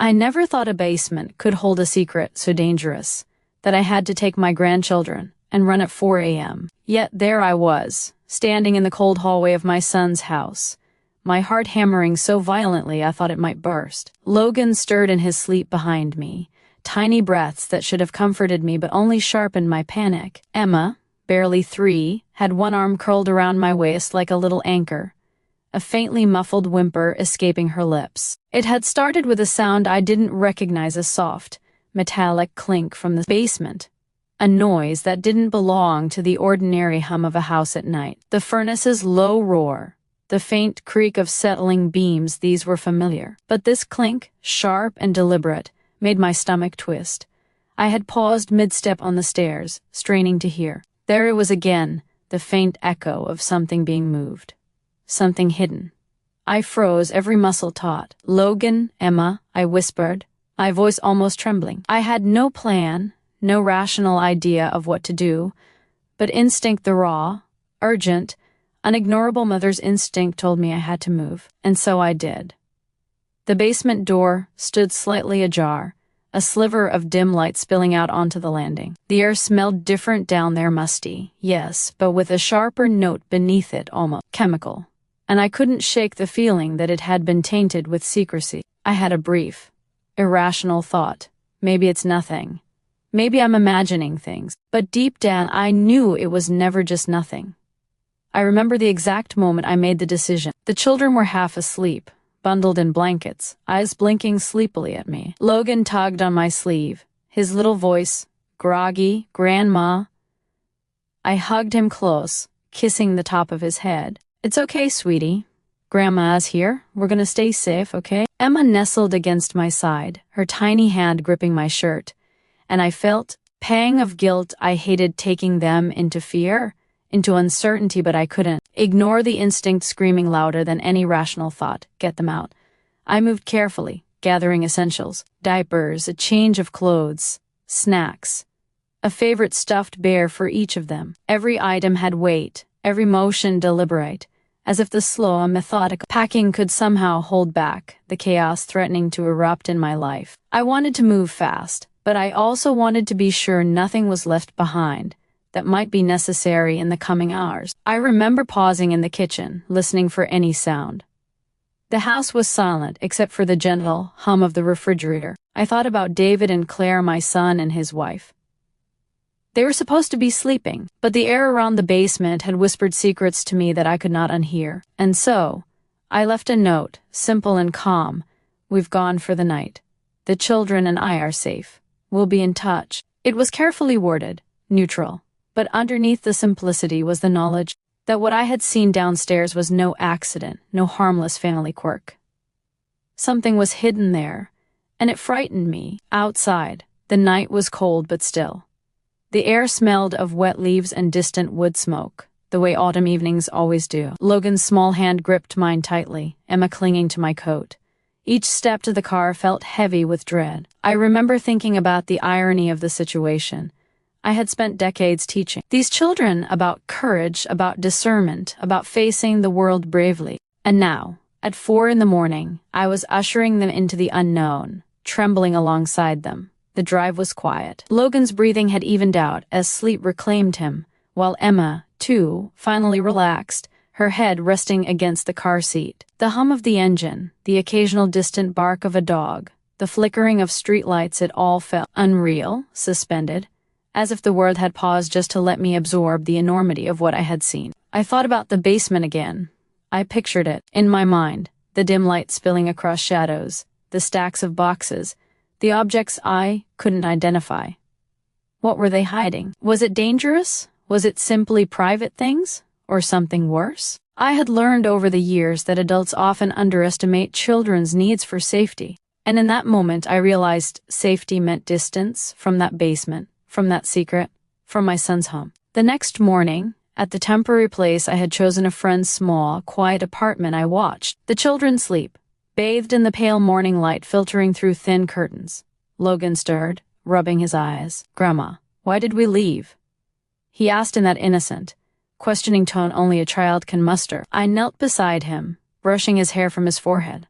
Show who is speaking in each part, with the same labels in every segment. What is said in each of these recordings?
Speaker 1: I never thought a basement could hold a secret so dangerous that I had to take my grandchildren and run at 4 a.m. Yet there I was, standing in the cold hallway of my son's house, my heart hammering so violently I thought it might burst. Logan stirred in his sleep behind me, tiny breaths that should have comforted me but only sharpened my panic. Emma, barely 3, had one arm curled around my waist like a little anchor, a faintly muffled whimper escaping her lips. It had started with a sound I didn't recognize, a soft, metallic clink from the basement, a noise that didn't belong to the ordinary hum of a house at night. The furnace's low roar, the faint creak of settling beams, these were familiar. But this clink, sharp and deliberate, made my stomach twist. I had paused mid-step on the stairs, straining to hear. There it was again, the faint echo of something being moved. Something hidden. I froze, every muscle taut. "Logan, Emma," I whispered, my voice almost trembling. I had no plan, no rational idea of what to do, but instinct, the raw, urgent, unignorable mother's instinct, told me I had to move, and so I did. The basement door stood slightly ajar, a sliver of dim light spilling out onto the landing. The air smelled different down there, musty, yes, but with a sharper note beneath it, almost chemical. And I couldn't shake the feeling that it had been tainted with secrecy. I had a brief, irrational thought. Maybe it's nothing. Maybe I'm imagining things. But deep down, I knew it was never just nothing. I remember the exact moment I made the decision. The children were half asleep, bundled in blankets, eyes blinking sleepily at me. Logan tugged on my sleeve, his little voice groggy. "Grandma." I hugged him close, kissing the top of his head. "It's okay, sweetie. Grandma's here. We're gonna stay safe, okay?" Emma nestled against my side, her tiny hand gripping my shirt, and I felt a pang of guilt. I hated taking them into fear, into uncertainty, but I couldn't ignore the instinct screaming louder than any rational thought. Get them out. I moved carefully, gathering essentials, diapers, a change of clothes, snacks, a favorite stuffed bear for each of them. Every item had weight, every motion deliberate, as if the slow, methodical packing could somehow hold back the chaos threatening to erupt in my life. I wanted to move fast, but I also wanted to be sure nothing was left behind that might be necessary in the coming hours. I remember pausing in the kitchen, listening for any sound. The house was silent except for the gentle hum of the refrigerator. I thought about David and Claire, my son and his wife. They were supposed to be sleeping, but the air around the basement had whispered secrets to me that I could not unhear. And so, I left a note, simple and calm. "We've gone for the night. The children and I are safe. We'll be in touch." It was carefully worded, neutral, but underneath the simplicity was the knowledge that what I had seen downstairs was no accident, no harmless family quirk. Something was hidden there, and it frightened me. Outside, the night was cold but still. The air smelled of wet leaves and distant wood smoke, the way autumn evenings always do. Logan's small hand gripped mine tightly, Emma clinging to my coat. Each step to the car felt heavy with dread. I remember thinking about the irony of the situation. I had spent decades teaching these children about courage, about discernment, about facing the world bravely. And now, at 4 a.m, I was ushering them into the unknown, trembling alongside them. The drive was quiet. Logan's breathing had evened out as sleep reclaimed him, while Emma, too, finally relaxed, her head resting against the car seat. The hum of the engine, the occasional distant bark of a dog, the flickering of streetlights, it all felt unreal, suspended, as if the world had paused just to let me absorb the enormity of what I had seen. I thought about the basement again. I pictured it, in my mind, the dim light spilling across shadows, the stacks of boxes, the objects I couldn't identify. What were they hiding? Was it dangerous? Was it simply private things? Or something worse? I had learned over the years that adults often underestimate children's needs for safety. And in that moment I realized safety meant distance from that basement, from that secret, from my son's home. The next morning, at the temporary place I had chosen, a friend's small, quiet apartment, I watched the children sleep, bathed in the pale morning light filtering through thin curtains. Logan stirred, rubbing his eyes. "Grandma, why did we leave?" he asked in that innocent, questioning tone only a child can muster. I knelt beside him, brushing his hair from his forehead.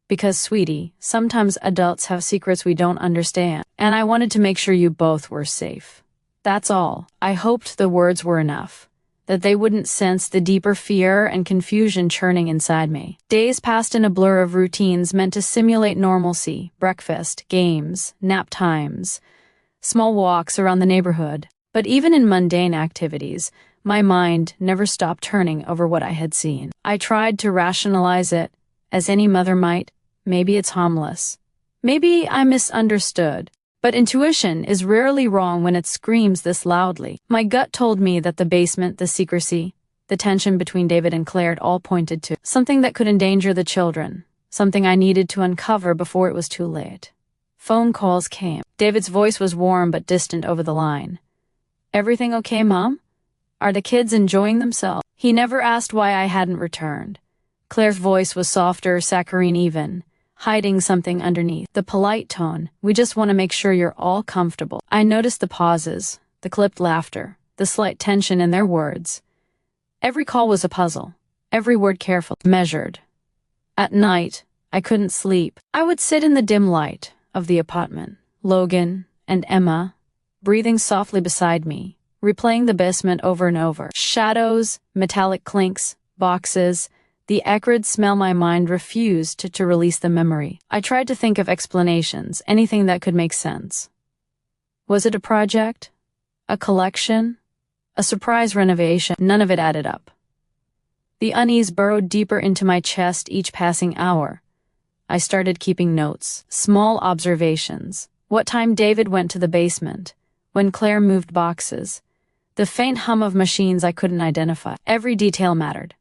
Speaker 1: Because, sweetie, sometimes adults have secrets we don't understand, and I wanted to make sure you both were safe. That's all. I hoped the words were enough, that they wouldn't sense the deeper fear and confusion churning inside me. Days passed in a blur of routines meant to simulate normalcy: breakfast, games, nap times, small walks around the neighborhood. But even in mundane activities, my mind never stopped turning over what I had seen. I tried to rationalize it, as any mother might. Maybe it's harmless. Maybe I misunderstood. But intuition is rarely wrong when it screams this loudly. My gut told me that the basement, the secrecy, the tension between David and Claire, it all pointed to something that could endanger the children, something I needed to uncover before it was too late. Phone calls came. David's voice was warm but distant over the line. "Everything okay, Mom? Are the kids enjoying themselves?" He never asked why I hadn't returned. Claire's voice was softer, saccharine even, hiding something underneath the polite tone. "We just want to make sure you're all comfortable." I noticed the pauses, the clipped laughter, the slight tension in their words. Every call was a puzzle, every word careful, measured. At night, I couldn't sleep. I would sit in the dim light of the apartment, Logan and Emma breathing softly beside me, replaying the basement over and over. Shadows, metallic clinks, boxes, the acrid smell. My mind refused to release the memory. I tried to think of explanations, anything that could make sense. Was it a project? A collection? A surprise renovation? None of it added up. The unease burrowed deeper into my chest each passing hour. I started keeping notes, small observations. What time David went to the basement, when Claire moved boxes, the faint hum of machines I couldn't identify. Every detail mattered.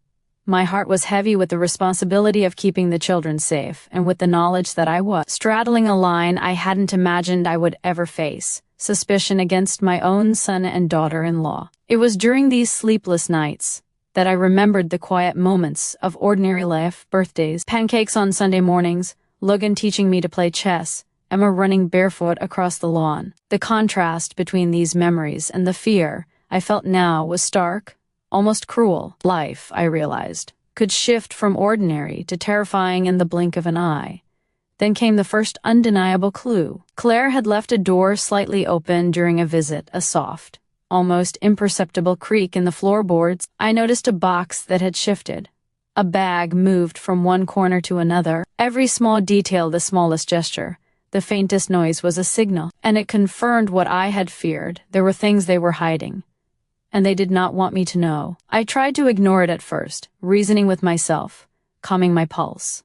Speaker 1: My heart was heavy with the responsibility of keeping the children safe, and with the knowledge that I was straddling a line I hadn't imagined I would ever face: suspicion against my own son and daughter-in-law. It was during these sleepless nights that I remembered the quiet moments of ordinary life: birthdays, pancakes on Sunday mornings, Logan teaching me to play chess, Emma running barefoot across the lawn. The contrast between these memories and the fear I felt now was stark, almost cruel. Life, I realized, could shift from ordinary to terrifying in the blink of an eye. Then came the first undeniable clue. Claire had left a door slightly open during a visit, a soft, almost imperceptible creak in the floorboards. I noticed a box that had shifted. A bag moved from one corner to another. Every small detail, the smallest gesture, the faintest noise was a signal, and it confirmed what I had feared. There were things they were hiding, and they did not want me to know. I tried to ignore it at first, reasoning with myself, calming my pulse.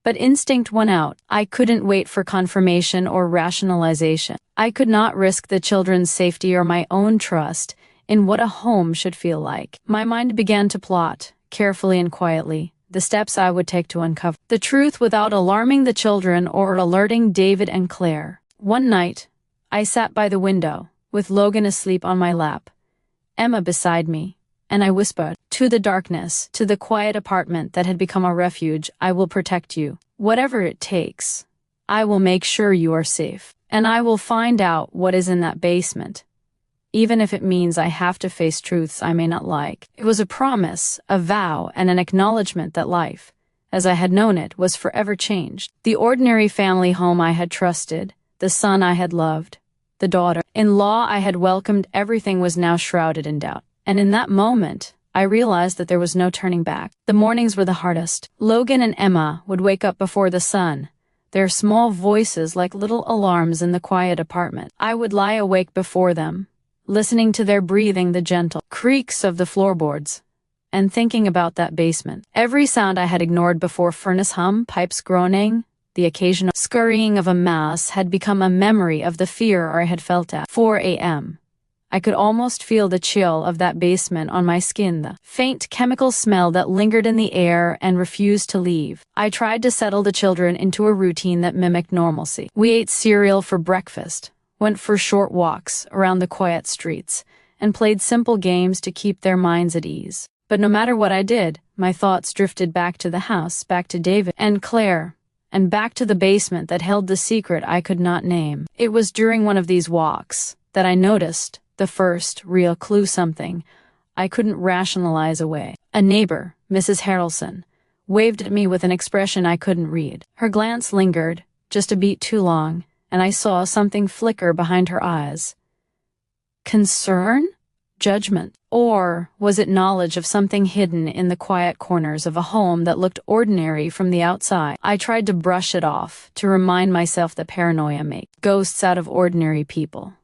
Speaker 1: But instinct won out. I couldn't wait for confirmation or rationalization. I could not risk the children's safety or my own trust in what a home should feel like. My mind began to plot, carefully and quietly, the steps I would take to uncover the truth without alarming the children or alerting David and Claire. One night, I sat by the window, with Logan asleep on my lap, Emma beside me, and I whispered, to the darkness, to the quiet apartment that had become a refuge, "I will protect you. Whatever it takes. I will make sure you are safe. And I will find out what is in that basement, even if it means I have to face truths I may not like." It was a promise, a vow, and an acknowledgement that life, as I had known it, was forever changed. The ordinary family home I had trusted, the son I had loved, the daughter-in-law I had welcomed, everything was now shrouded in doubt. And in that moment, I realized that there was no turning back. The mornings were the hardest. Logan and Emma would wake up before the sun, their small voices like little alarms in the quiet apartment. I would lie awake before them, listening to their breathing, the gentle creaks of the floorboards, and thinking about that basement. Every sound I had ignored before: furnace hum, pipes groaning, the occasional scurrying of a mouse, had become a memory of the fear I had felt at 4 a.m. I could almost feel the chill of that basement on my skin, the faint chemical smell that lingered in the air and refused to leave. I tried to settle the children into a routine that mimicked normalcy. We ate cereal for breakfast, went for short walks around the quiet streets, and played simple games to keep their minds at ease. But no matter what I did, my thoughts drifted back to the house, back to David and Claire, and back to the basement that held the secret I could not name. It was during one of these walks that I noticed the first real clue, something I couldn't rationalize away. A neighbor, Mrs. Harrelson, waved at me with an expression I couldn't read. Her glance lingered, just a beat too long, and I saw something flicker behind her eyes. Concern? Judgment? Or was it knowledge of something hidden in the quiet corners of a home that looked ordinary from the outside? I tried to brush it off, to remind myself that paranoia makes ghosts out of ordinary people.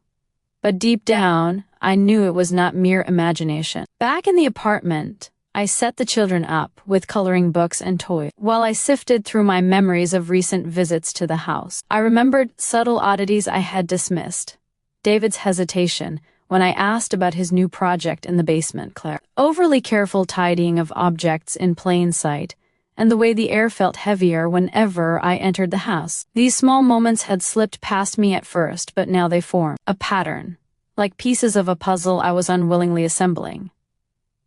Speaker 1: But deep down, I knew it was not mere imagination. Back in the apartment, I set the children up with coloring books and toys. While I sifted through my memories of recent visits to the house, I remembered subtle oddities I had dismissed. David's hesitation when I asked about his new project in the basement, Claire. Overly careful tidying of objects in plain sight, and the way the air felt heavier whenever I entered the house. These small moments had slipped past me at first, but now they formed a pattern, like pieces of a puzzle I was unwillingly assembling.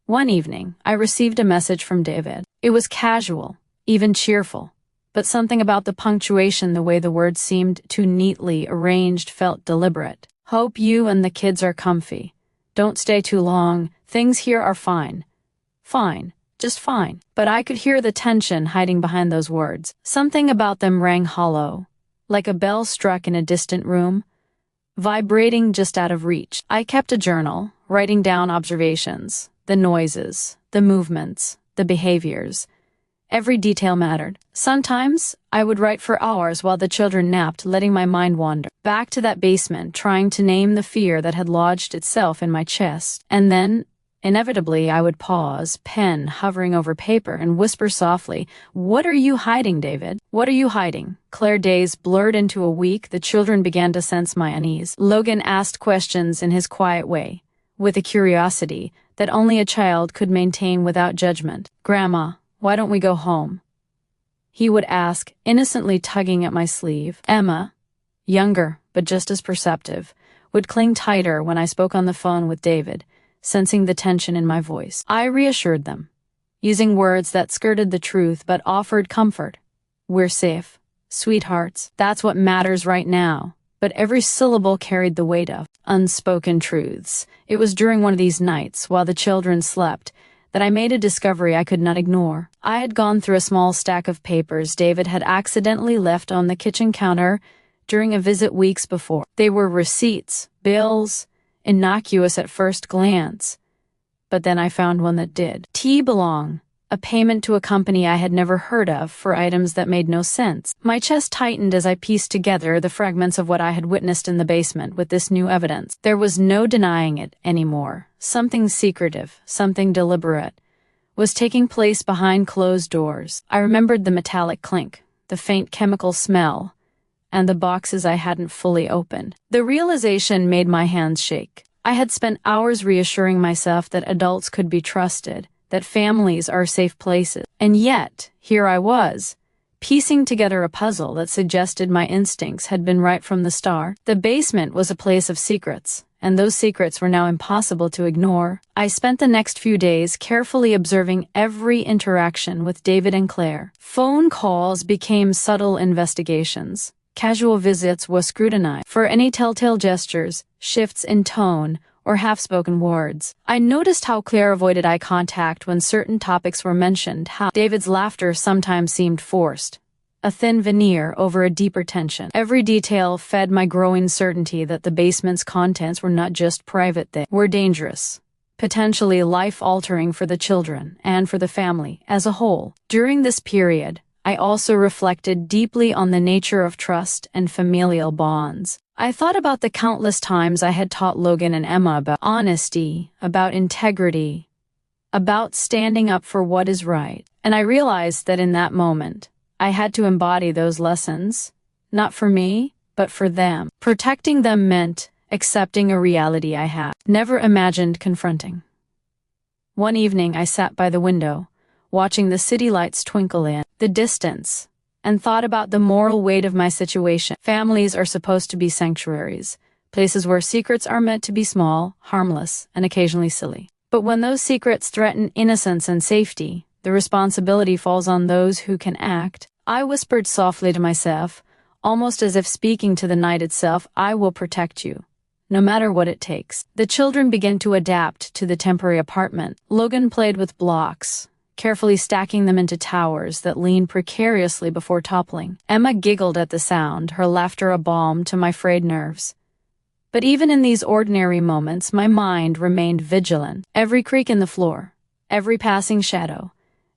Speaker 1: One evening, I received a message from David. It was casual, even cheerful, but something about the punctuation, the way the words seemed too neatly arranged, felt deliberate. Hope you and the kids are comfy. Don't stay too long. Things here are fine. Fine. Just fine. But I could hear the tension hiding behind those words. Something about them rang hollow, like a bell struck in a distant room, vibrating just out of reach. I kept a journal, writing down observations, the noises, the movements, the behaviors. Every detail mattered. Sometimes, I would write for hours while the children napped, letting my mind wander back to that basement, trying to name the fear that had lodged itself in my chest. And then, inevitably, I would pause, pen hovering over paper, and whisper softly, "What are you hiding, David? What are you hiding?" Claire, days blurred into a week, the children began to sense my unease. Logan asked questions in his quiet way, with a curiosity that only a child could maintain without judgment. "Grandma, why don't we go home?" he would ask, innocently tugging at my sleeve. Emma, younger but just as perceptive, would cling tighter when I spoke on the phone with David, sensing the tension in my voice. I reassured them, using words that skirted the truth but offered comfort. "We're safe, sweethearts. That's what matters right now." But every syllable carried the weight of unspoken truths. It was during one of these nights, while the children slept, that I made a discovery I could not ignore. I had gone through a small stack of papers David had accidentally left on the kitchen counter during a visit weeks before. They were receipts, bills, innocuous at first glance. But then I found one that did. Belong, a payment to a company I had never heard of for items that made no sense. My chest tightened as I pieced together the fragments of what I had witnessed in the basement with this new evidence. There was no denying it anymore. Something secretive, something deliberate, was taking place behind closed doors. I remembered the metallic clink, the faint chemical smell, and the boxes I hadn't fully opened. The realization made my hands shake. I had spent hours reassuring myself that adults could be trusted, that families are safe places. And yet, here I was, piecing together a puzzle that suggested my instincts had been right from the start. The basement was a place of secrets, and those secrets were now impossible to ignore. I spent the next few days carefully observing every interaction with David and Claire. Phone calls became subtle investigations. Casual visits were scrutinized for any telltale gestures, shifts in tone, or half-spoken words. I noticed how Claire avoided eye contact when certain topics were mentioned, how David's laughter sometimes seemed forced, a thin veneer over a deeper tension. Every detail fed my growing certainty that the basement's contents were not just private, they were dangerous, potentially life-altering for the children and for the family as a whole. During this period, I also reflected deeply on the nature of trust and familial bonds. I thought about the countless times I had taught Logan and Emma about honesty, about integrity, about standing up for what is right. And I realized that in that moment, I had to embody those lessons, not for me, but for them. Protecting them meant accepting a reality I had never imagined confronting. One evening I sat by the window, watching the city lights twinkle in the distance, and thought about the moral weight of my situation. Families are supposed to be sanctuaries, places where secrets are meant to be small, harmless, and occasionally silly. But when those secrets threaten innocence and safety, the responsibility falls on those who can act. I whispered softly to myself, almost as if speaking to the night itself, "I will protect you, no matter what it takes." The children began to adapt to the temporary apartment. Logan played with blocks, carefully stacking them into towers that leaned precariously before toppling. Emma giggled at the sound, her laughter a balm to my frayed nerves. But even in these ordinary moments, my mind remained vigilant. Every creak in the floor, every passing shadow,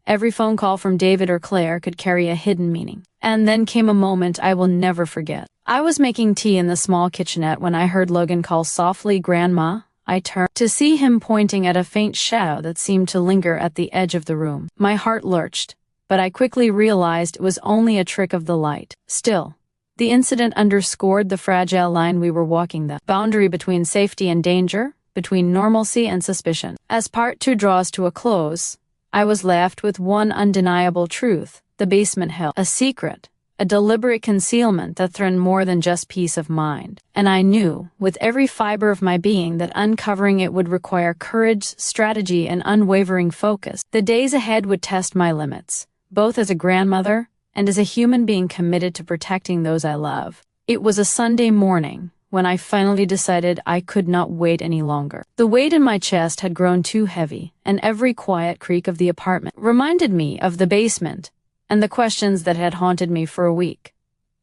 Speaker 1: every phone call from David or Claire could carry a hidden meaning. And then came a moment I will never forget. I was making tea in the small kitchenette when I heard Logan call softly, "Grandma." I turned to see him pointing at a faint shadow that seemed to linger at the edge of the room. My heart lurched, but I quickly realized it was only a trick of the light. Still, the incident underscored the fragile line we were walking, the boundary between safety and danger, between normalcy and suspicion. As part 2 draws to a close, I was left with one undeniable truth: the basement held a secret, a deliberate concealment that threatened more than just peace of mind. And I knew, with every fiber of my being, that uncovering it would require courage, strategy, and unwavering focus. The days ahead would test my limits, both as a grandmother and as a human being committed to protecting those I love. It was a Sunday morning when I finally decided I could not wait any longer. The weight in my chest had grown too heavy, and every quiet creak of the apartment reminded me of the basement and the questions that had haunted me for a week.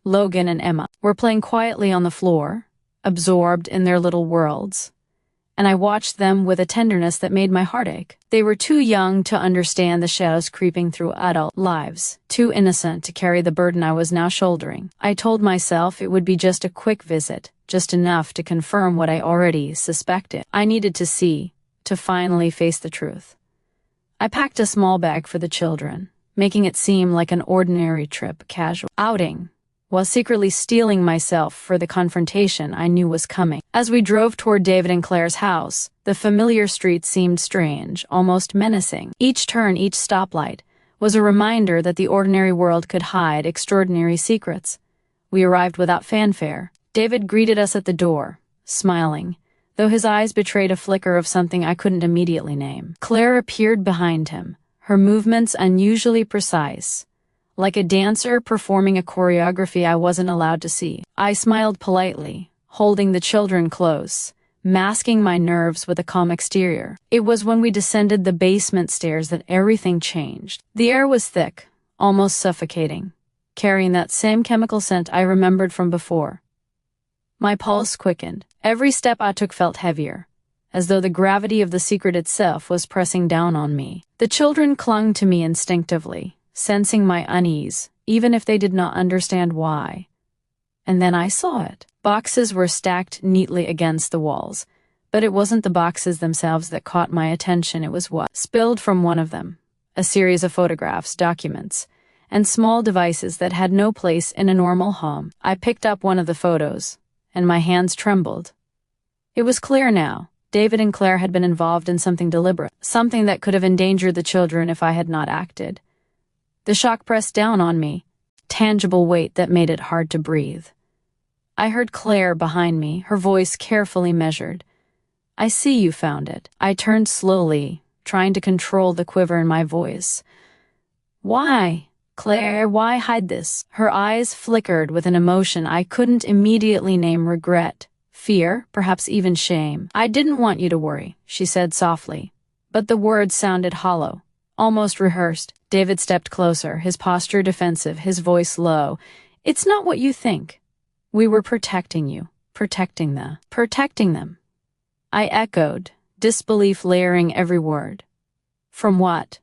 Speaker 1: Logan and Emma were playing quietly on the floor, absorbed in their little worlds, and I watched them with a tenderness that made my heart ache. They were too young to understand the shadows creeping through adult lives, too innocent to carry the burden I was now shouldering. I told myself it would be just a quick visit, just enough to confirm what I already suspected. I needed to see, to finally face the truth. I packed a small bag for the children, making it seem like an ordinary trip, casual outing, while secretly steeling myself for the confrontation I knew was coming. As we drove toward David and Claire's house, the familiar street seemed strange, almost menacing. Each turn, each stoplight, was a reminder that the ordinary world could hide extraordinary secrets. We arrived without fanfare. David greeted us at the door, smiling, though his eyes betrayed a flicker of something I couldn't immediately name. Claire appeared behind him, her movements unusually precise, like a dancer performing a choreography I wasn't allowed to see. I smiled politely, holding the children close, masking my nerves with a calm exterior. It was when we descended the basement stairs that everything changed. The air was thick, almost suffocating, carrying that same chemical scent I remembered from before. My pulse quickened. Every step I took felt heavier, as though the gravity of the secret itself was pressing down on me. The children clung to me instinctively, sensing my unease, even if they did not understand why. And then I saw it. Boxes were stacked neatly against the walls, but it wasn't the boxes themselves that caught my attention. It was what spilled from one of them: a series of photographs, documents, and small devices that had no place in a normal home. I picked up one of the photos, and my hands trembled. It was clear now. David and Claire had been involved in something deliberate, something that could have endangered the children if I had not acted. The shock pressed down on me, tangible weight that made it hard to breathe. I heard Claire behind me, her voice carefully measured. "I see you found it." I turned slowly, trying to control the quiver in my voice. "Why, Claire, why hide this?" Her eyes flickered with an emotion I couldn't immediately name: regret, fear, perhaps even shame. "I didn't want you to worry," she said softly, but the words sounded hollow, almost rehearsed. David stepped closer, his posture defensive, his voice low. "It's not what you think. We were protecting you, protecting them." I echoed, disbelief layering every word. "From what?"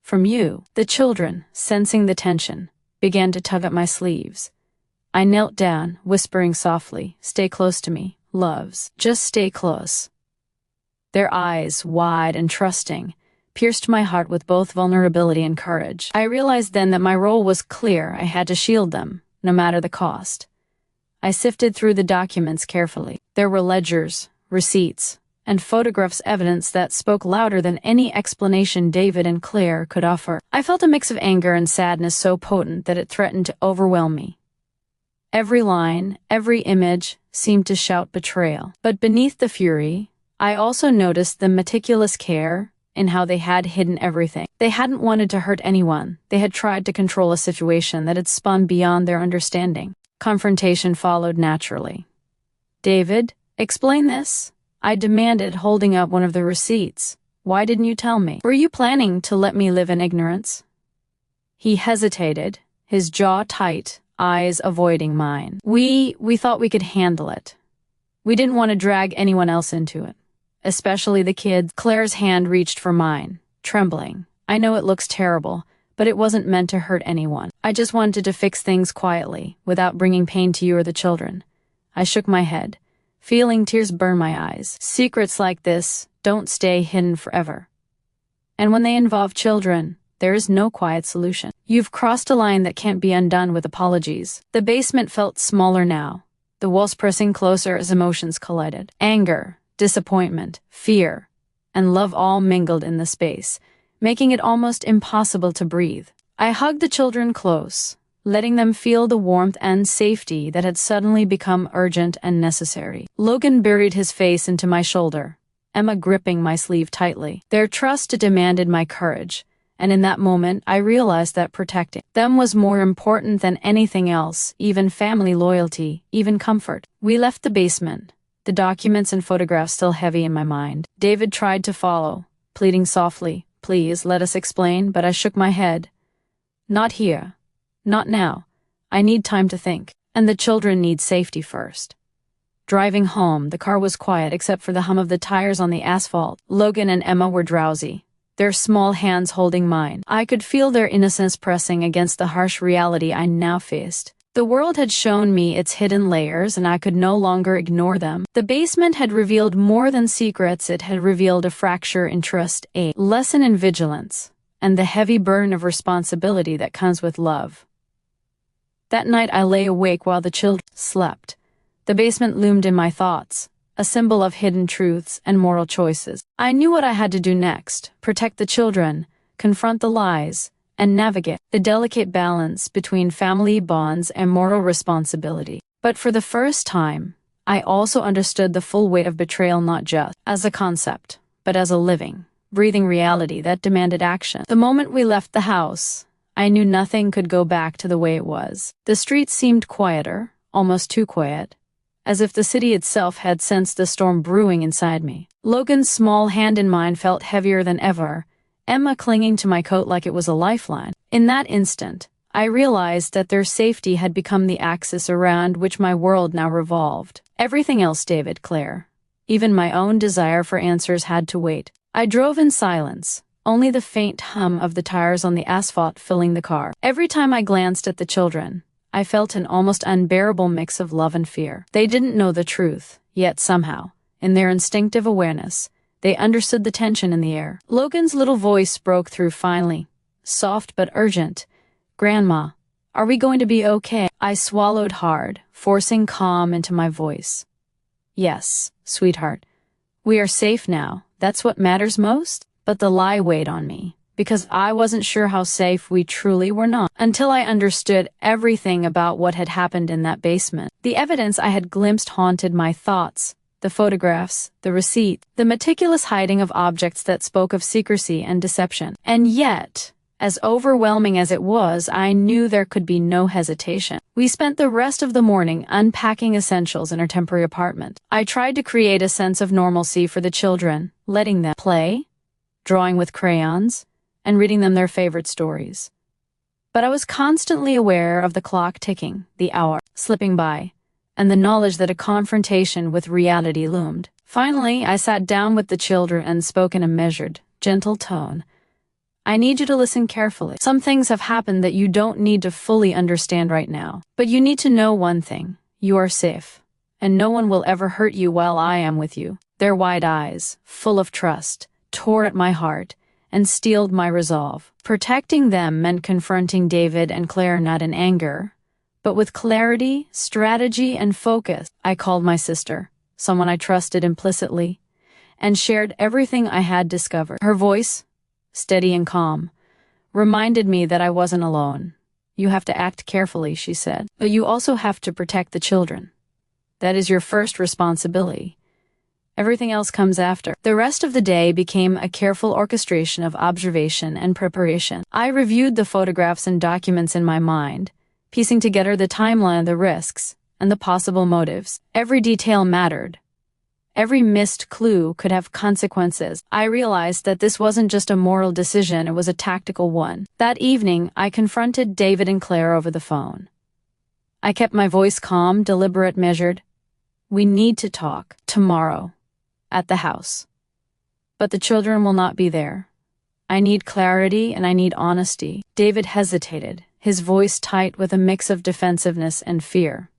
Speaker 1: "From you." The children, sensing the tension, began to tug at my sleeves. I knelt down, whispering softly, "Stay close to me, loves. Just stay close." Their eyes, wide and trusting, pierced my heart with both vulnerability and courage. I realized then that my role was clear. I had to shield them, no matter the cost. I sifted through the documents carefully. There were ledgers, receipts, and photographs, evidence that spoke louder than any explanation David and Claire could offer. I felt a mix of anger and sadness so potent that it threatened to overwhelm me. Every line, every image seemed to shout betrayal. But beneath the fury, I also noticed the meticulous care in how they had hidden everything. They hadn't wanted to hurt anyone. They had tried to control a situation that had spun beyond their understanding. Confrontation followed naturally. "David, explain this," I demanded, holding up one of the receipts. Why didn't you tell me? Were you planning to let me live in ignorance?" He hesitated, his jaw tight, eyes avoiding mine. We thought we could handle it. We didn't want to drag anyone else into it, especially the kids." Claire's hand reached for mine, trembling. "I know it looks terrible, but it wasn't meant to hurt anyone. I just wanted to fix things quietly, without bringing pain to you or the children." I shook my head, feeling tears burn my eyes. "Secrets like this don't stay hidden forever. And when they involve children, there is no quiet solution. You've crossed a line that can't be undone with apologies." The basement felt smaller now, the walls pressing closer as emotions collided. Anger, disappointment, fear, and love all mingled in the space, making it almost impossible to breathe. I hugged the children close, letting them feel the warmth and safety that had suddenly become urgent and necessary. Logan buried his face into my shoulder, Emma gripping my sleeve tightly. Their trust demanded my courage, and in that moment I realized that protecting them was more important than anything else, even family loyalty, even comfort. We left the basement, the documents and photographs still heavy in my mind. David tried to follow, pleading softly, "Please, let us explain," but I shook my head. "Not here. Not now. I need time to think. And the children need safety first." Driving home, the car was quiet except for the hum of the tires on the asphalt. Logan and Emma were drowsy, their small hands holding mine. I could feel their innocence pressing against the harsh reality I now faced. The world had shown me its hidden layers, and I could no longer ignore them. The basement had revealed more than secrets. It had revealed a fracture in trust, a lesson in vigilance, and the heavy burden of responsibility that comes with love. That night I lay awake while the children slept. The basement loomed in my thoughts, a symbol of hidden truths and moral choices. I knew what I had to do next: protect the children, confront the lies, and navigate the delicate balance between family bonds and moral responsibility. But for the first time, I also understood the full weight of betrayal, not just as a concept, but as a living, breathing reality that demanded action. The moment we left the house, I knew nothing could go back to the way it was. The streets seemed quieter, almost too quiet, as if the city itself had sensed the storm brewing inside me. Logan's small hand in mine felt heavier than ever, Emma clinging to my coat like it was a lifeline. In that instant, I realized that their safety had become the axis around which my world now revolved. Everything else, David, Claire, even my own desire for answers, had to wait. I drove in silence, only the faint hum of the tires on the asphalt filling the car. Every time I glanced at the children, I felt an almost unbearable mix of love and fear. They didn't know the truth, yet somehow, in their instinctive awareness, they understood the tension in the air. Logan's little voice broke through finally, soft but urgent. "Grandma, are we going to be okay?" I swallowed hard, forcing calm into my voice. "Yes, sweetheart. We are safe now. That's what matters most." But the lie weighed on me, because I wasn't sure how safe we truly were not, until I understood everything about what had happened in that basement. The evidence I had glimpsed haunted my thoughts, the photographs, the receipt, the meticulous hiding of objects that spoke of secrecy and deception. And yet, as overwhelming as it was, I knew there could be no hesitation. We spent the rest of the morning unpacking essentials in our temporary apartment. I tried to create a sense of normalcy for the children, letting them play, drawing with crayons, and reading them their favorite stories. But I was constantly aware of the clock ticking, the hour slipping by, and the knowledge that a confrontation with reality loomed. Finally, I sat down with the children and spoke in a measured, gentle tone. "I need you to listen carefully. Some things have happened that you don't need to fully understand right now. But you need to know one thing: you are safe, and no one will ever hurt you while I am with you." Their wide eyes, full of trust, tore at my heart and steeled my resolve. Protecting them meant confronting David and Claire not in anger, but with clarity, strategy, and focus. I called my sister, someone I trusted implicitly, and shared everything I had discovered. Her voice, steady and calm, reminded me that I wasn't alone. "You have to act carefully," she said, "but you also have to protect the children. That is your first responsibility. Everything else comes after." The rest of the day became a careful orchestration of observation and preparation. I reviewed the photographs and documents in my mind, piecing together the timeline of the risks and the possible motives. Every detail mattered. Every missed clue could have consequences. I realized that this wasn't just a moral decision, it was a tactical one. That evening, I confronted David and Claire over the phone. I kept my voice calm, deliberate, measured. We need to talk tomorrow at the house. But the children will not be there. I need clarity and I need honesty. David hesitated, his voice tight with a mix of defensiveness and fear.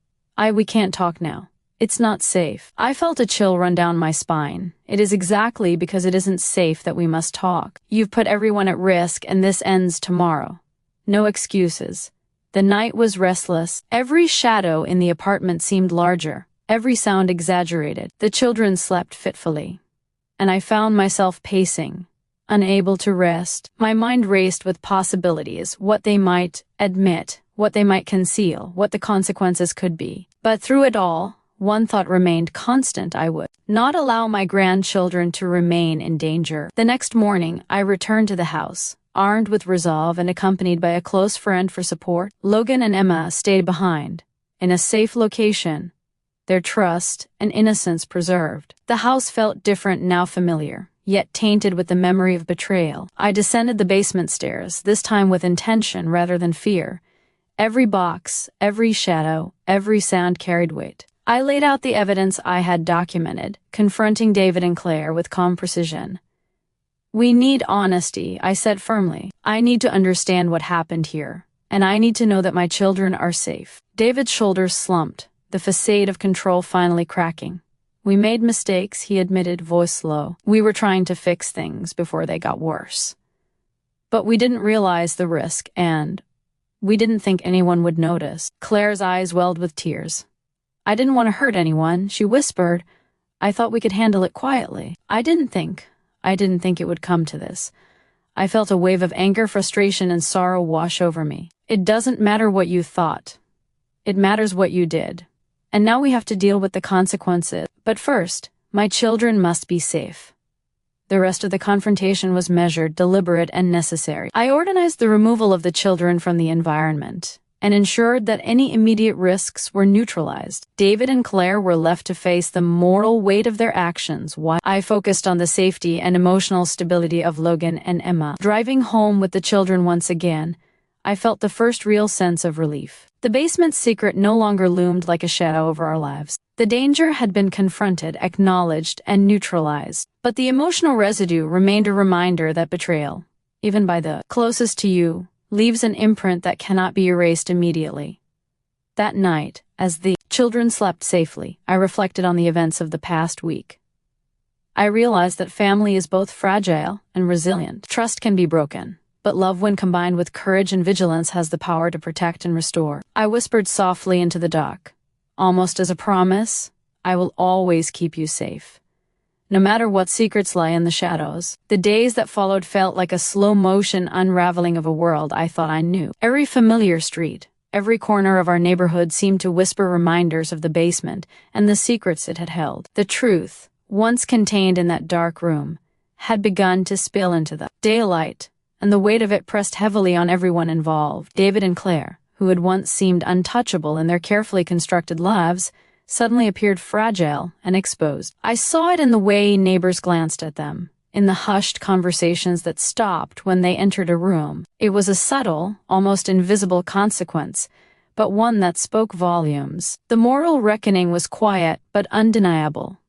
Speaker 1: We can't talk now. It's not safe. I felt a chill run down my spine. It is exactly because it isn't safe that we must talk. You've put everyone at risk and this ends tomorrow. No excuses. The night was restless. Every shadow in the apartment seemed larger. Every sound exaggerated. The children slept fitfully. And I found myself pacing, unable to rest. My mind raced with possibilities, what they might admit, what they might conceal, what the consequences could be. But through it all, one thought remained constant: I would not allow my grandchildren to remain in danger. The next morning, I returned to the house, armed with resolve and accompanied by a close friend for support. Logan and Emma stayed behind, in a safe location, their trust and innocence preserved. The house felt different, now familiar, yet tainted with the memory of betrayal. I descended the basement stairs, this time with intention rather than fear. Every box, every shadow, every sound carried weight. I laid out the evidence I had documented, confronting David and Claire with calm precision. We need honesty, I said firmly. I need to understand what happened here, and I need to know that my children are safe. David's shoulders slumped, the facade of control finally cracking. We made mistakes, he admitted, voice low. We were trying to fix things before they got worse. But we didn't realize the risk, and we didn't think anyone would notice. Claire's eyes welled with tears. I didn't want to hurt anyone, she whispered. I thought we could handle it quietly. I didn't think it would come to this. I felt a wave of anger, frustration, and sorrow wash over me. It doesn't matter what you thought. It matters what you did. And now we have to deal with the consequences. But first, my children must be safe. The rest of the confrontation was measured, deliberate, and necessary. I organized the removal of the children from the environment and ensured that any immediate risks were neutralized. David and Claire were left to face the moral weight of their actions while I focused on the safety and emotional stability of Logan and Emma. Driving home with the children once again, I felt the first real sense of relief. The basement's secret no longer loomed like a shadow over our lives. The danger had been confronted, acknowledged, and neutralized. But the emotional residue remained a reminder that betrayal, even by the closest to you, leaves an imprint that cannot be erased immediately. That night, as the children slept safely, I reflected on the events of the past week. I realized that family is both fragile and resilient. Trust can be broken, but love, when combined with courage and vigilance, has the power to protect and restore. I whispered softly into the dark, almost as a promise: I will always keep you safe, no matter what secrets lie in the shadows. The days that followed felt like a slow-motion unraveling of a world I thought I knew. Every familiar street, every corner of our neighborhood seemed to whisper reminders of the basement and the secrets it had held. The truth, once contained in that dark room, had begun to spill into the daylight, and the weight of it pressed heavily on everyone involved. David and Claire, who had once seemed untouchable in their carefully constructed lives, suddenly appeared fragile and exposed. I saw it in the way neighbors glanced at them, in the hushed conversations that stopped when they entered a room. It was a subtle, almost invisible consequence, but one that spoke volumes. The moral reckoning was quiet but undeniable,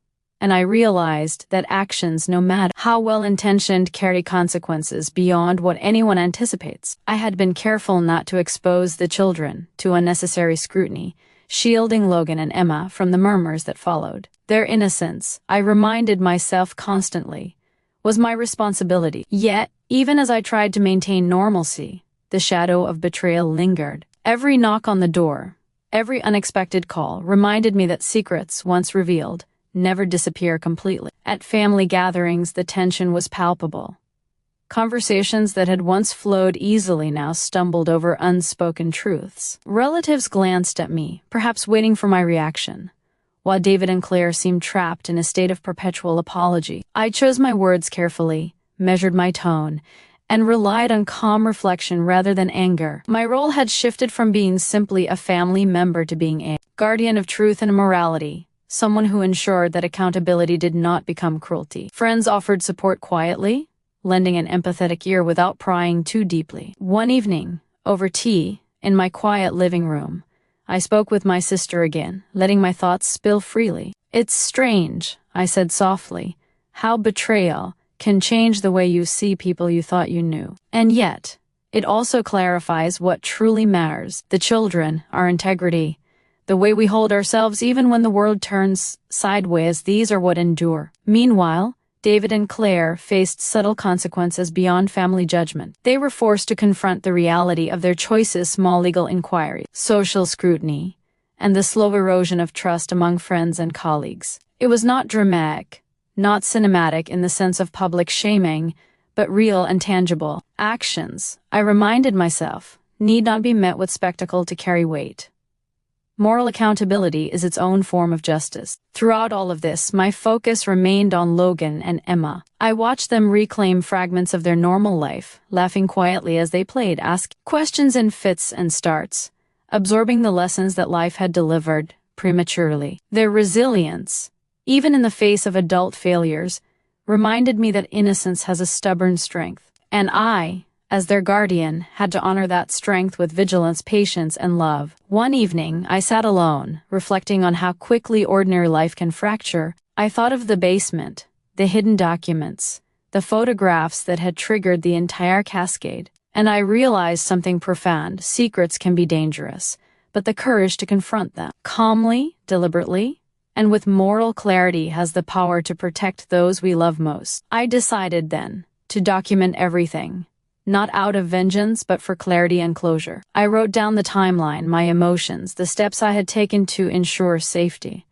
Speaker 1: and I realized that actions, no matter how well-intentioned, carry consequences beyond what anyone anticipates. I had been careful not to expose the children to unnecessary scrutiny, shielding Logan and Emma from the murmurs that followed. Their innocence, I reminded myself constantly, was my responsibility. Yet, even as I tried to maintain normalcy, the shadow of betrayal lingered. Every knock on the door, every unexpected call reminded me that secrets, once revealed, never disappear completely. At family gatherings, the tension was palpable. Conversations that had once flowed easily now stumbled over unspoken truths. Relatives glanced at me, perhaps waiting for my reaction, while David and Claire seemed trapped in a state of perpetual apology. I chose my words carefully, measured my tone, and relied on calm reflection rather than anger. My role had shifted from being simply a family member to being a guardian of truth and morality, someone who ensured that accountability did not become cruelty. Friends offered support quietly, lending an empathetic ear without prying too deeply. One evening, over tea, in my quiet living room, I spoke with my sister again, letting my thoughts spill freely. "It's strange," I said softly, "how betrayal can change the way you see people you thought you knew. And yet, it also clarifies what truly matters: the children, our integrity, the way we hold ourselves even when the world turns sideways. These are what endure." Meanwhile, David and Claire faced subtle consequences beyond family judgment. They were forced to confront the reality of their choices: small legal inquiries, social scrutiny, and the slow erosion of trust among friends and colleagues. It was not dramatic, not cinematic in the sense of public shaming, but real and tangible. Actions, I reminded myself, need not be met with spectacle to carry weight. Moral accountability is its own form of justice. Throughout all of this, my focus remained on Logan and Emma. I watched them reclaim fragments of their normal life, laughing quietly as they played, asking questions in fits and starts, absorbing the lessons that life had delivered prematurely. Their resilience, even in the face of adult failures, reminded me that innocence has a stubborn strength. And I, as their guardian, had to honor that strength with vigilance, patience, and love. One evening, I sat alone, reflecting on how quickly ordinary life can fracture. I thought of the basement, the hidden documents, the photographs that had triggered the entire cascade, and I realized something profound: secrets can be dangerous, but the courage to confront them calmly, deliberately, and with moral clarity has the power to protect those we love most. I decided then to document everything, not out of vengeance but for clarity and closure. I wrote down the timeline, my emotions, the steps I had taken to ensure safety.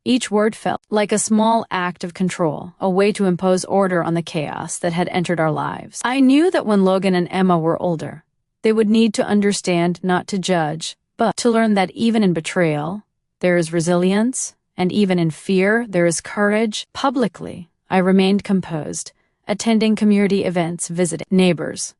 Speaker 1: Each word felt like a small act of control, a way to impose order on the chaos that had entered our lives. I knew that when Logan and Emma were older, they would need to understand, not to judge, but to learn that even in betrayal, there is resilience, and even in fear, there is courage. Publicly, I remained composed, attending community events, visiting neighbors,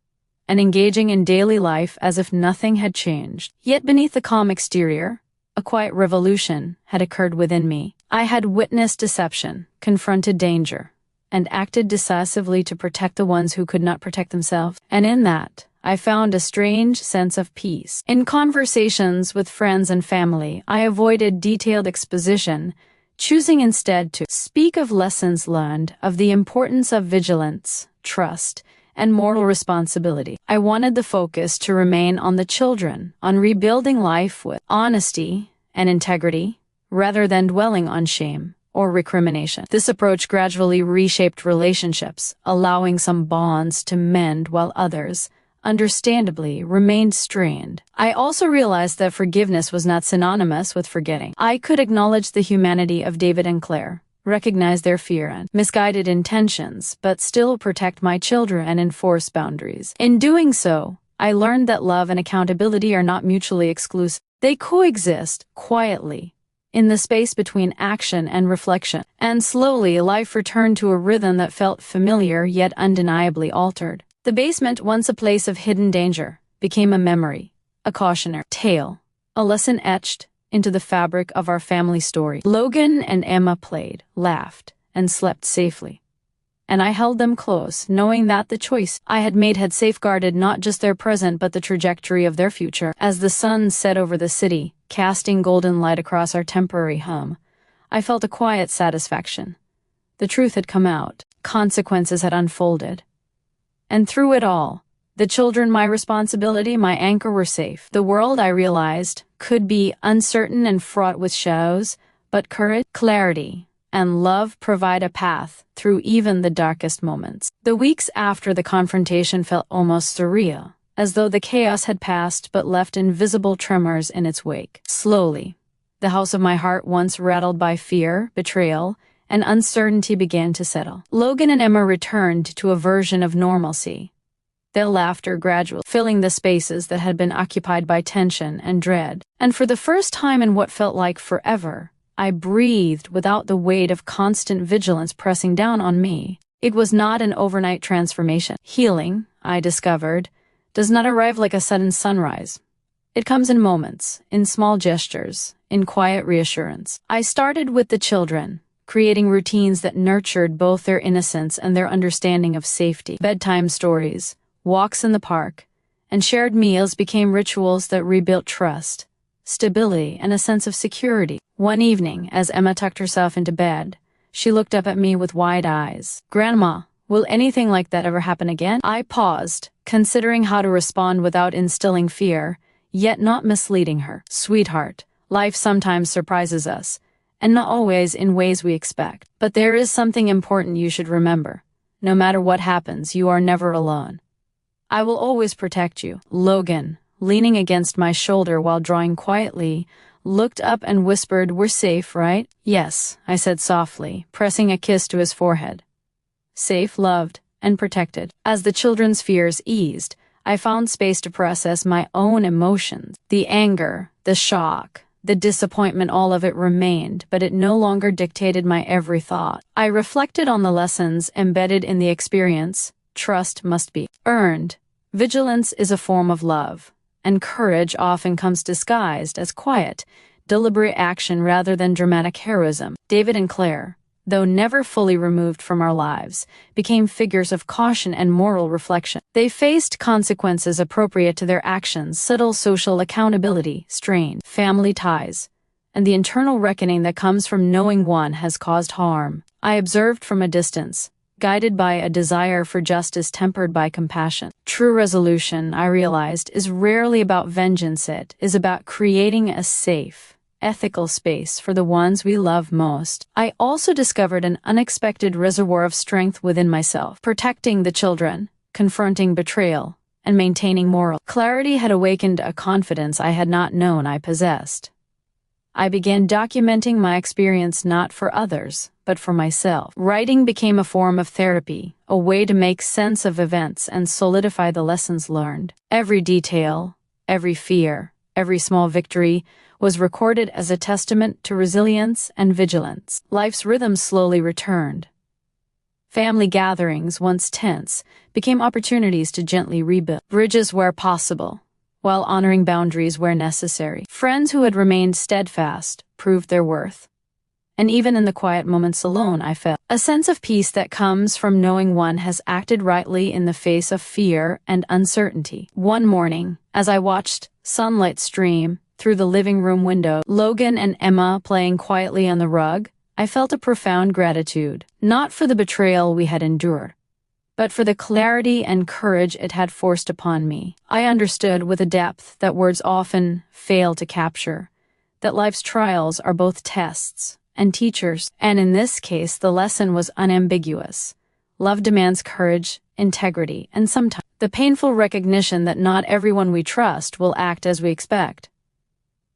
Speaker 1: and engaging in daily life as if nothing had changed. Yet beneath the calm exterior, a quiet revolution had occurred within me. I had witnessed deception, confronted danger, and acted decisively to protect the ones who could not protect themselves. And in that, I found a strange sense of peace. In conversations with friends and family, I avoided detailed exposition, choosing instead to speak of lessons learned, of the importance of vigilance, trust, and moral responsibility. I wanted the focus to remain on the children, on rebuilding life with honesty and integrity, rather than dwelling on shame or recrimination. This approach gradually reshaped relationships, allowing some bonds to mend while others, understandably, remained strained. I also realized that forgiveness was not synonymous with forgetting. I could acknowledge the humanity of David and Claire, recognize their fear and misguided intentions, but still protect my children and enforce boundaries. In doing so, I learned that love and accountability are not mutually exclusive. They coexist, quietly, in the space between action and reflection. And slowly, life returned to a rhythm that felt familiar yet undeniably altered. The basement, once a place of hidden danger, became a memory, a cautionary tale, a lesson etched into the fabric of our family story. Logan and Emma played, laughed, and slept safely. And I held them close, knowing that the choice I had made had safeguarded not just their present but the trajectory of their future. As the sun set over the city, casting golden light across our temporary home, I felt a quiet satisfaction. The truth had come out, consequences had unfolded. And through it all, the children, my responsibility, my anchor, were safe. The world, I realized, could be uncertain and fraught with shadows, but courage, clarity, and love provide a path through even the darkest moments. The weeks after the confrontation felt almost surreal, as though the chaos had passed but left invisible tremors in its wake. Slowly, the house of my heart, once rattled by fear, betrayal, and uncertainty, began to settle. Logan and Emma returned to a version of normalcy, their laughter gradually filling the spaces that had been occupied by tension and dread. And for the first time in what felt like forever, I breathed without the weight of constant vigilance pressing down on me. It was not an overnight transformation. Healing, I discovered, does not arrive like a sudden sunrise. It comes in moments, in small gestures, in quiet reassurance. I started with the children, creating routines that nurtured both their innocence and their understanding of safety. Bedtime stories, walks in the park, and shared meals became rituals that rebuilt trust, stability, and a sense of security. One evening, as Emma tucked herself into bed, she looked up at me with wide eyes. "Grandma, will anything like that ever happen again?" I paused, considering how to respond without instilling fear, yet not misleading her. "Sweetheart, life sometimes surprises us, and not always in ways we expect. But there is something important you should remember. No matter what happens, you are never alone. I will always protect you." Logan, leaning against my shoulder while drawing quietly, looked up and whispered, "We're safe, right?" "Yes," I said softly, pressing a kiss to his forehead. Safe, loved, and protected. As the children's fears eased, I found space to process my own emotions. The anger, the shock, the disappointment, all of it remained, but it no longer dictated my every thought. I reflected on the lessons embedded in the experience. Trust must be earned. Vigilance is a form of love, and courage often comes disguised as quiet, deliberate action rather than dramatic heroism. David and Claire, though never fully removed from our lives, became figures of caution and moral reflection. They faced consequences appropriate to their actions, subtle social accountability, strained family ties, and the internal reckoning that comes from knowing one has caused harm. I observed from a distance, guided by a desire for justice tempered by compassion. True resolution, I realized, is rarely about vengeance. It is about creating a safe, ethical space for the ones we love most. I also discovered an unexpected reservoir of strength within myself. Protecting the children, confronting betrayal, and maintaining moral clarity had awakened a confidence I had not known I possessed. I began documenting my experience not for others, but for myself. Writing became a form of therapy, a way to make sense of events and solidify the lessons learned. Every detail, every fear, every small victory was recorded as a testament to resilience and vigilance. Life's rhythm slowly returned. Family gatherings, once tense, became opportunities to gently rebuild bridges where possible, while honoring boundaries where necessary. Friends who had remained steadfast proved their worth. And even in the quiet moments alone, I felt a sense of peace that comes from knowing one has acted rightly in the face of fear and uncertainty. One morning, as I watched sunlight stream through the living room window, Logan and Emma playing quietly on the rug, I felt a profound gratitude, not for the betrayal we had endured, but for the clarity and courage it had forced upon me. I understood with a depth that words often fail to capture, that life's trials are both tests and teachers, and in this case the lesson was unambiguous. Love demands courage, integrity, and sometimes the painful recognition that not everyone we trust will act as we expect.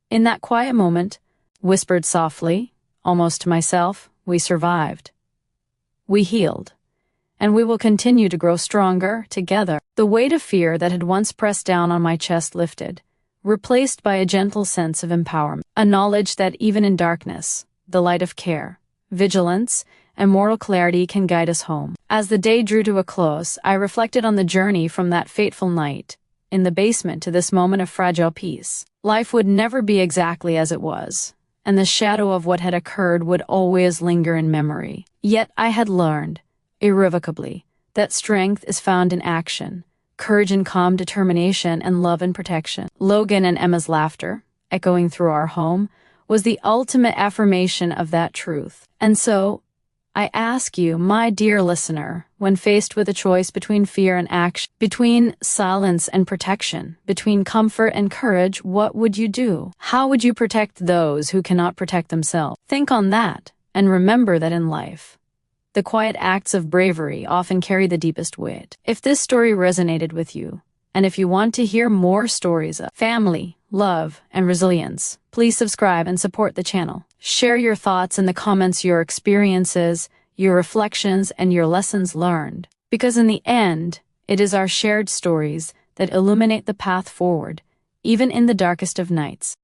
Speaker 1: In that quiet moment, whispered softly, almost to myself, we survived. We healed. And we will continue to grow stronger together. The weight of fear that had once pressed down on my chest lifted, replaced by a gentle sense of empowerment, a knowledge that even in darkness, the light of care, vigilance, and moral clarity can guide us home. As the day drew to a close, I reflected on the journey from that fateful night in the basement to this moment of fragile peace. Life would never be exactly as it was, and the shadow of what had occurred would always linger in memory. Yet I had learned, irrevocably, that strength is found in action, courage in calm determination, and love in protection. Logan and Emma's laughter, echoing through our home, was the ultimate affirmation of that truth. And so, I ask you, my dear listener, when faced with a choice between fear and action, between silence and protection, between comfort and courage, what would you do? How would you protect those who cannot protect themselves? Think on that, and remember that in life, the quiet acts of bravery often carry the deepest weight. If this story resonated with you, and if you want to hear more stories of family, love, and resilience, please subscribe and support the channel. Share your thoughts in the comments, your experiences, your reflections, and your lessons learned. Because in the end, it is our shared stories that illuminate the path forward, even in the darkest of nights.